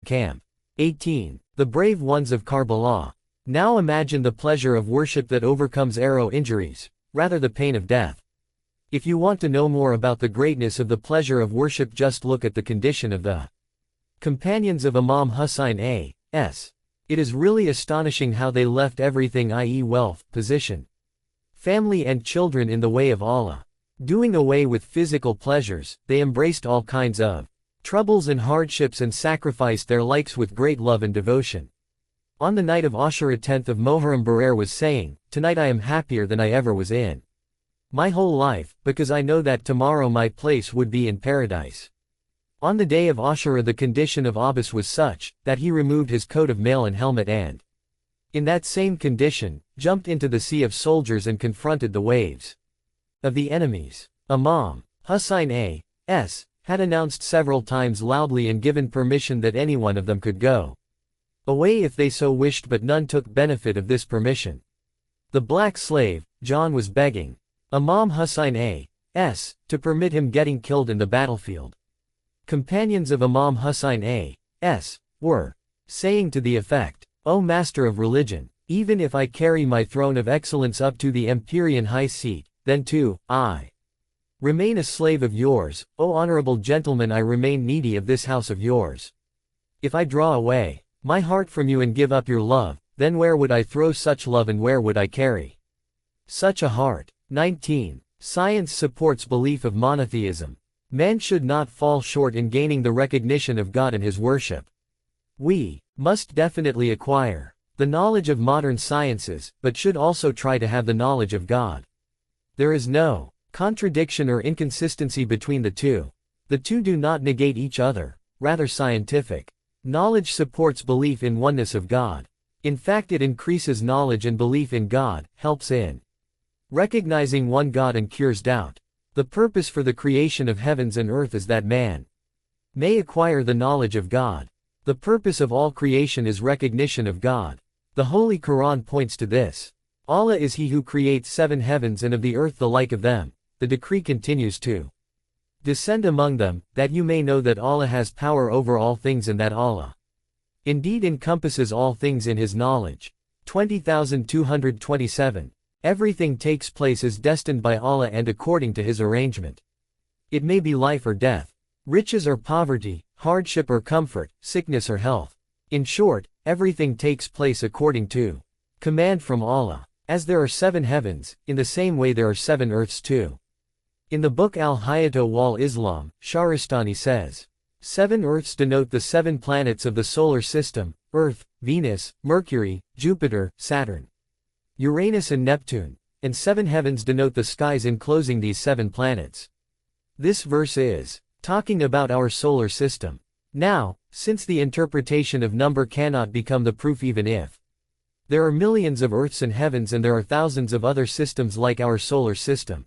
camp. 18. The brave ones of Karbala. Now imagine the pleasure of worship that overcomes arrow injuries, rather the pain of death. If you want to know more about the greatness of the pleasure of worship, just look at the condition of the companions of Imam Hussein a.s. It is really astonishing how they left everything, i.e. wealth, position, family and children, in the way of Allah. Doing away with physical pleasures, they embraced all kinds of troubles and hardships and sacrificed their likes with great love and devotion. On the night of Ashura, 10th of Muharram, Barer was saying, "Tonight I am happier than I ever was in my whole life, because I know that tomorrow my place would be in paradise." On the day of Ashura, the condition of Abbas was such, that he removed his coat of mail and helmet and, in that same condition, jumped into the sea of soldiers and confronted the waves of the enemies. Imam Hussein a.s. had announced several times loudly and given permission that any one of them could go away if they so wished, but none took benefit of this permission. The black slave, John, was begging Imam Hussein a.s. to permit him getting killed in the battlefield. Companions of Imam Hussein a.s. were saying to the effect, "O Master of Religion, even if I carry my throne of excellence up to the Empyrean high seat, then too, I remain a slave of yours. O honorable gentleman, I remain needy of this house of yours. If I draw away my heart from you and give up your love, then where would I throw such love and where would I carry such a heart?" 19. Science supports belief of monotheism. Man should not fall short in gaining the recognition of God and his worship. We must definitely acquire the knowledge of modern sciences, but should also try to have the knowledge of God. There is no contradiction or inconsistency between the two. The two do not negate each other, rather scientific knowledge supports belief in oneness of God. In fact, it increases knowledge and belief in God, helps in recognizing one God and cures doubt. The purpose for the creation of heavens and earth is that man may acquire the knowledge of God. The purpose of all creation is recognition of God. The Holy Quran points to this. Allah is he who creates 7 heavens and of the earth the like of them. The decree continues to descend among them, that you may know that Allah has power over all things and that Allah indeed encompasses all things in his knowledge. 20,227. Everything takes place as destined by Allah and according to his arrangement. It may be life or death, riches or poverty, hardship or comfort, sickness or health. In short, everything takes place according to command from Allah. As there are 7 heavens, in the same way there are 7 earths too. In the book Al-Hayato wal Islam, Shahristani says, 7 earths denote the 7 planets of the solar system: Earth, Venus, Mercury, Jupiter, Saturn, Uranus and Neptune, and 7 heavens denote the skies enclosing these 7 planets. This verse is talking about our solar system. Now, since the interpretation of number cannot become the proof even if there are millions of earths and heavens and there are thousands of other systems like our solar system,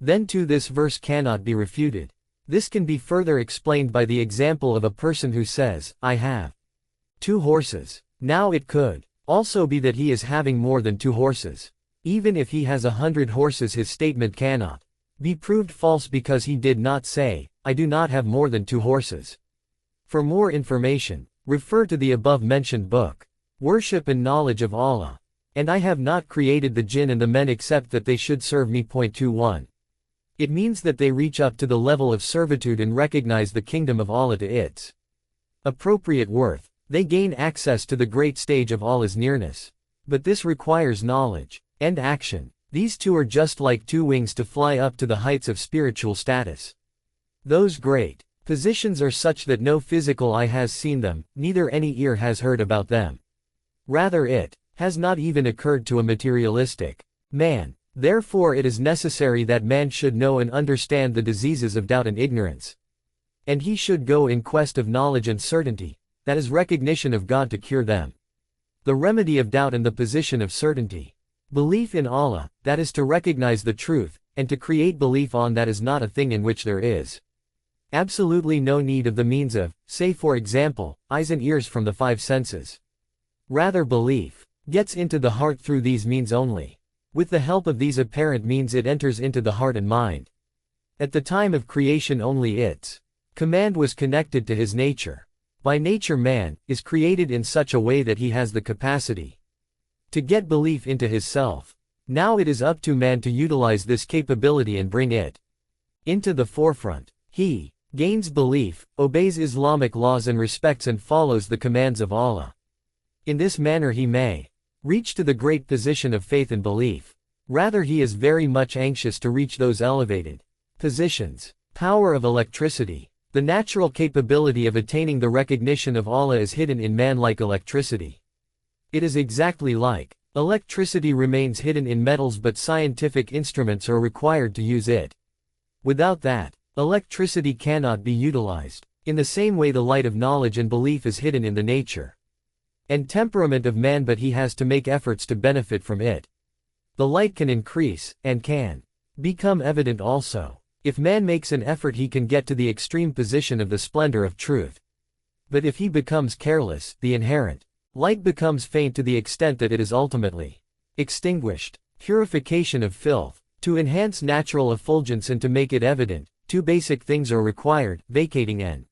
then too this verse cannot be refuted. This can be further explained by the example of a person who says, "I have 2 horses." Now it could also be that he is having more than 2 horses. Even if he has 100 horses, his statement cannot be proved false because he did not say, "I do not have more than 2 horses." For more information, refer to the above-mentioned book, Worship and Knowledge of Allah. And I have not created the jinn and the men except that they should serve me. 21. It means that they reach up to the level of servitude and recognize the kingdom of Allah to its appropriate worth. They gain access to the great stage of Allah's nearness. But this requires knowledge and action. These two are just like 2 wings to fly up to the heights of spiritual status. Those great positions are such that no physical eye has seen them, neither any ear has heard about them. Rather, it has not even occurred to a materialistic man. Therefore it is necessary that man should know and understand the diseases of doubt and ignorance. And he should go in quest of knowledge and certainty, that is recognition of God, to cure them. The remedy of doubt and the position of certainty. Belief in Allah, that is to recognize the truth, and to create belief on that is not a thing in which there is absolutely no need of the means of, say for example, eyes and ears from the 5 senses. Rather, belief gets into the heart through these means only. With the help of these apparent means it enters into the heart and mind. At the time of creation only its command was connected to his nature. By nature man is created in such a way that he has the capacity to get belief into his self. Now it is up to man to utilize this capability and bring it into the forefront. He gains belief, obeys Islamic laws and respects and follows the commands of Allah. In this manner he may reach to the great position of faith and belief. Rather he is very much anxious to reach those elevated positions. Power of electricity. The natural capability of attaining the recognition of Allah is hidden in man like electricity. It is exactly like electricity remains hidden in metals, but scientific instruments are required to use it. Without that, electricity cannot be utilized. In the same way the light of knowledge and belief is hidden in the nature and temperament of man, but he has to make efforts to benefit from it. The light can increase, and can become evident also. If man makes an effort he can get to the extreme position of the splendor of truth. But if he becomes careless, the inherent light becomes faint to the extent that it is ultimately extinguished. Purification of filth. To enhance natural effulgence and to make it evident, two basic things are required: vacating and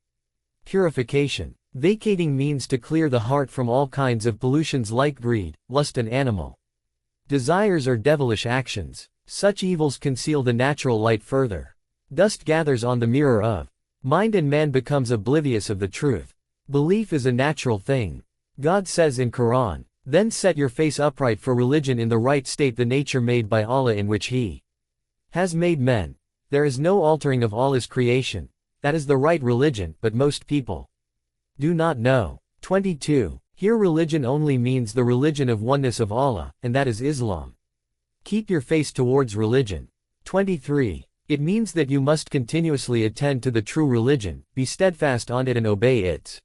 purification. Vacating means to clear the heart from all kinds of pollutions like greed, lust and animal desires or devilish actions. Such evils conceal the natural light further. Dust gathers on the mirror of mind and man becomes oblivious of the truth. Belief is a natural thing. God says in Quran, "Then set your face upright for religion in the right state, the nature made by Allah in which He has made men. There is no altering of Allah's creation. That is the right religion, but most people do not know." 22. Here religion only means the religion of oneness of Allah, and that is Islam. Keep your face towards religion. 23. It means that you must continuously attend to the true religion, be steadfast on it and obey its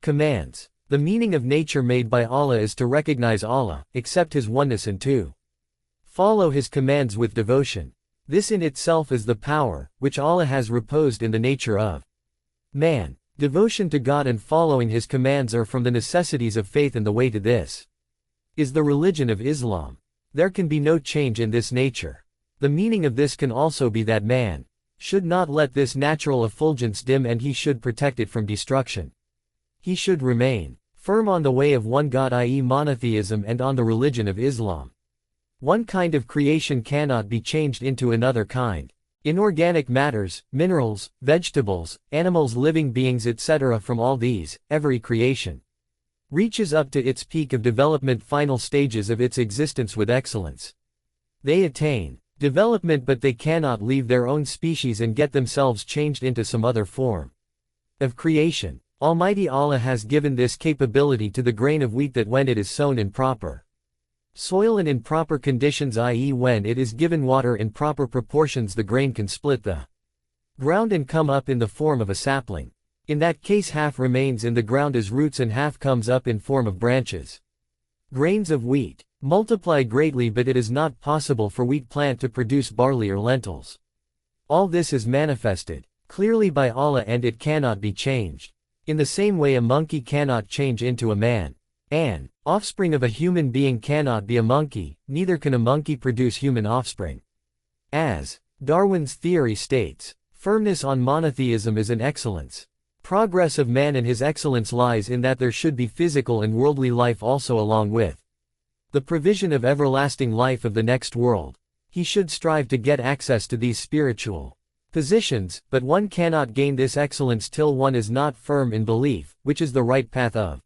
commands. The meaning of nature made by Allah is to recognize Allah, accept His oneness and to follow His commands with devotion. This in itself is the power, which Allah has reposed in the nature of man. Devotion to God and following His commands are from the necessities of faith, and the way to this is the religion of Islam. There can be no change in this nature. The meaning of this can also be that man should not let this natural effulgence dim, and he should protect it from destruction. He should remain firm on the way of one God, i.e. monotheism, and on the religion of Islam. One kind of creation cannot be changed into another kind. Inorganic matters, minerals, vegetables, animals, living beings, etc. From all these, every creation reaches up to its peak of development, final stages of its existence with excellence. They attain development, but they cannot leave their own species and get themselves changed into some other form of creation. Almighty Allah has given this capability to the grain of wheat, that when it is sown in proper soil and in proper conditions, i.e. when it is given water in proper proportions, the grain can split the ground and come up in the form of a sapling. In that case half remains in the ground as roots and half comes up in form of branches. Grains of wheat multiply greatly, but it is not possible for wheat plant to produce barley or lentils. All this is manifested clearly by Allah, and it cannot be changed. In the same way a monkey cannot change into a man. An offspring of a human being cannot be a monkey, neither can a monkey produce human offspring. As Darwin's theory states, firmness on monotheism is an excellence. Progress of man and his excellence lies in that there should be physical and worldly life also, along with the provision of everlasting life of the next world. He should strive to get access to these spiritual positions, but one cannot gain this excellence till one is not firm in belief, which is the right path of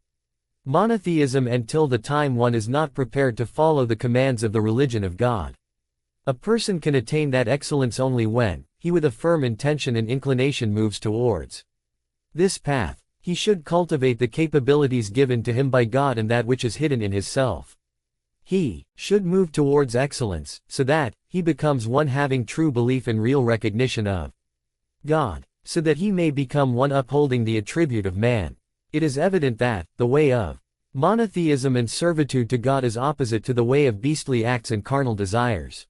monotheism, and till the time one is not prepared to follow the commands of the religion of God. A person can attain that excellence only when he with a firm intention and inclination moves towards this path. He should cultivate the capabilities given to him by God and that which is hidden in his self. He should move towards excellence, so that he becomes one having true belief and real recognition of God, so that he may become one upholding the attribute of man. It is evident that the way of monotheism and servitude to God is opposite to the way of beastly acts and carnal desires.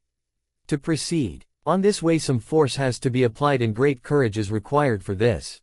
To proceed on this way some force has to be applied, and great courage is required for this.